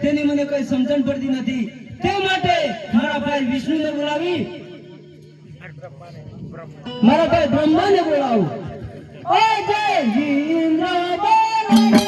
તેની મને કોઈ સમજણ પડતી નથી તે માટે મારા ભાઈ વિષ્ણુને બોલાવી મારા ભાઈ બ્રહ્માને બોલાવું ઓ જય ઇન્દ્ર બોલાવે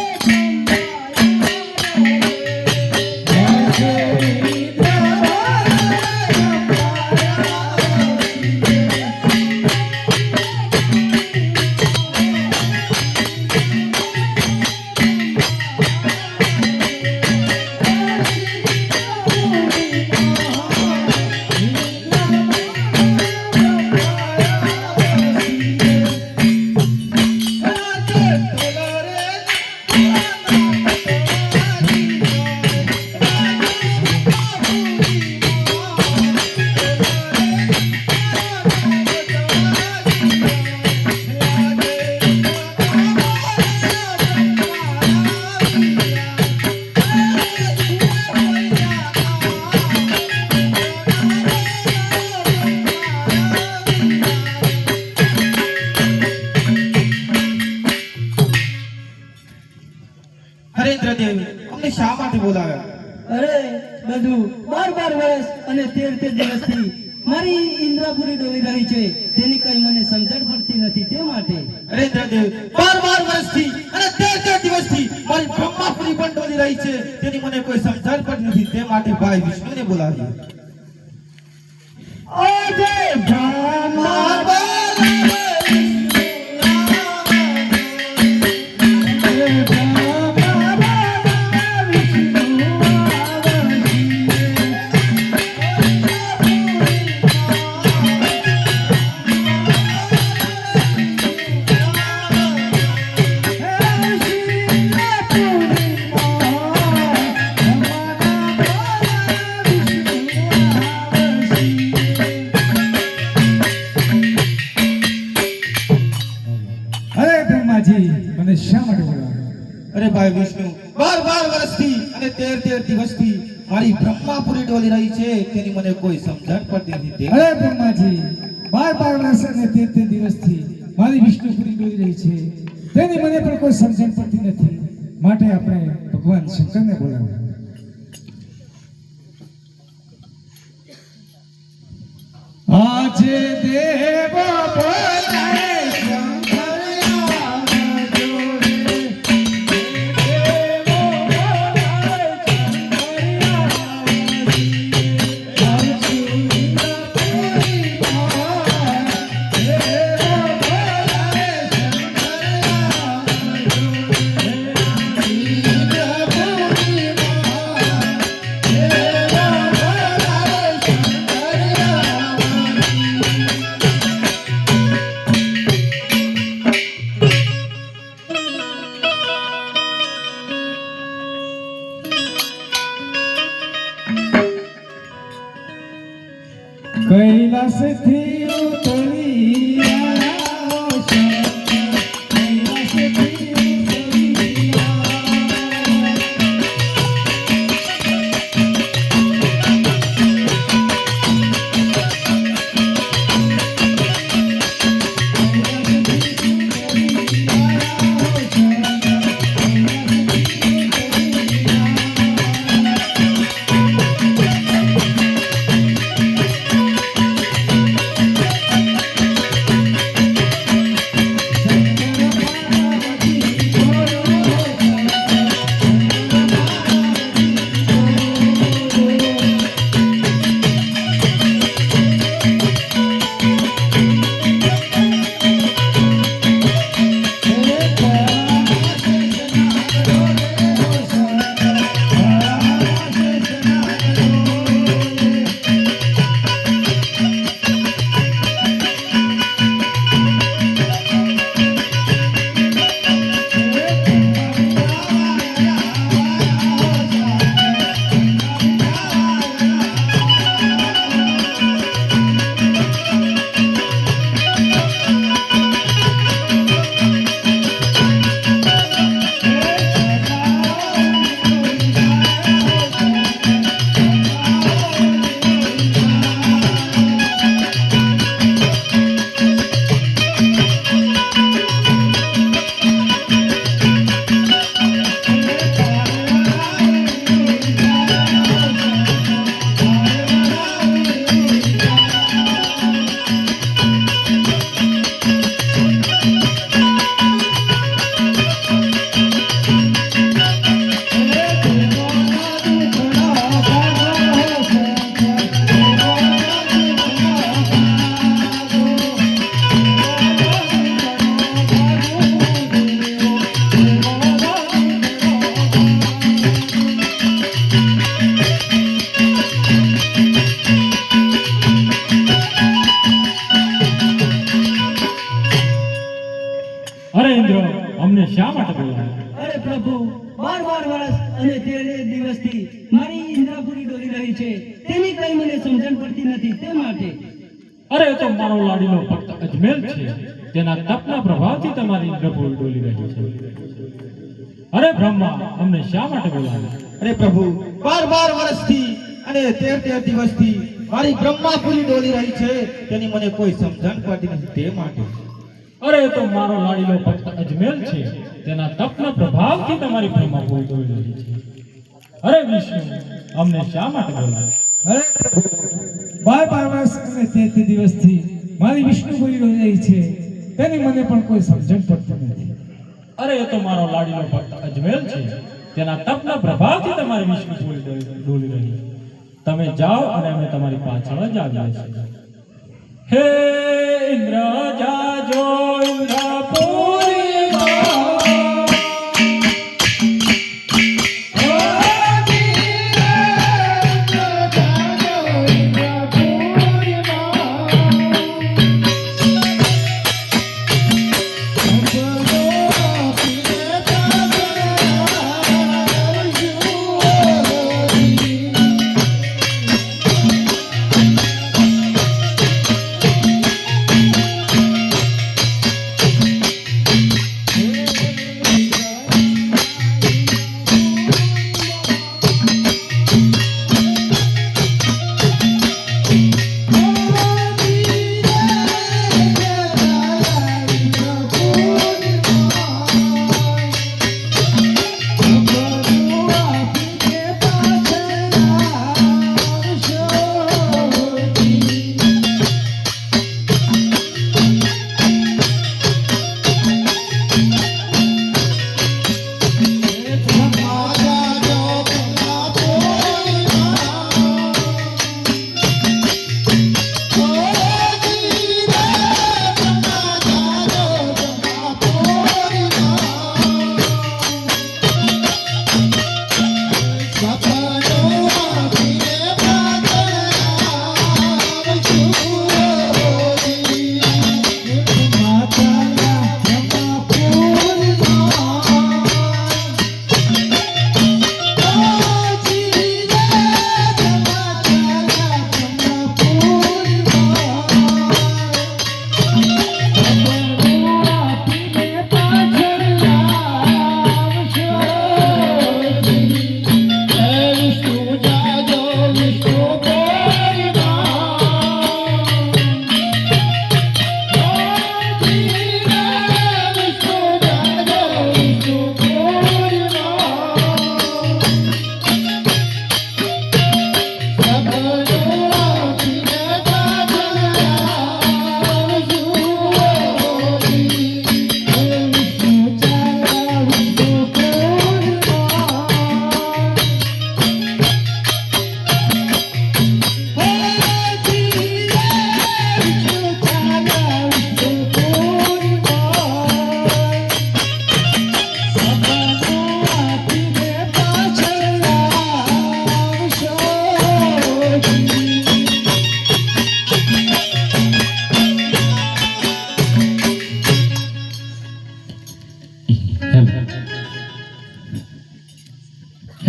શા માટે બોલાવ્યા? અરે બધું 12 વર્ષ અને 13 દિવસથી મારી ઇન્દ્રાપુરી ડોલી રહી છે તેની કઈ મને સમજણ પડતી નથી તે માટે. અરે ઇન્દ્રદેવ 12 વર્ષથી અને 13 દિવસથી મારી બ્રહ્માપુરી પણ ડોલી રહી છે તેની મને કોઈ સમજણ પડતી નથી તે માટે ભાઈ વિષ્ણુને બોલાવ્યા. ઓ જય બ્રહ્મા અરે ભાઈ વિષ્ણુ 12 વર્ષથી અને 13 દિવસથી મારી બ્રહ્માપુરી ડોલી રહી છે તેની મને કોઈ સમજણ પડતી નથી. અરે બ્રહ્માજી 12 વર્ષ અને 13 દિવસથી મારી વિષ્ણુપુરી ડોલી રહી છે તેની મને પણ કોઈ સમજણ પડતી નથી માટે આપણે ભગવાન શંકરને બોલાવ્યા. આજે દેવ બોલાય કૈલાસથી ઉતરી આવ્યો દિવસથી મારી ઇન્દ્રાપુરી ડોલી રહી છે તેની કઈ મને સમજણ પડતી નથી તે માટે અરે એ તો મારો લાડીલો ભક્ત અજમેર છે, તેના તપના પ્રભાવથી તમારી ઇન્દ્રપુરી ડોલી રહી છે. અરે બ્રહ્મા, અમને શા માટે બોલાવ્યા? અરે પ્રભુ, 12 વર્ષથી અને 13 દિવસથી મારી બ્રહ્માપુરી ડોલી રહી છે, તેની મને કોઈ સમજણ પડતી નથી તે માટે. અરે એ તો મારો લાડીલો ભક્ત અજમેર છે, તેના તપના પ્રભાવથી તમારી બ્રહ્માપુરી ડોલી રહી છે. અરે વિષ્ણુ, અમને શા માટે બોલાવ્યા? અરે પ્રભુ, 12 વર્ષ અને 13 દિવસથી મારી વિષ્ણુપુરી ડોલી રહી છે, તેની મને પણ કોઈ સમજણ પડતી નથી. અરે એ તો મારો લાડીલો ભક્ત અજમેર છે, તેના તપના પ્રભાવથી તમારી વિષ્ણુપુરી ડોલી રહી છે. તમે જાઓ અને અમે તમારી પાછળ જ આવ્યા છીએ. હે ઇન્દ્ર જાજો ઇન્દ્રપુરીમાં.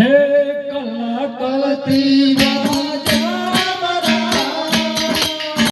હે કલા કલતી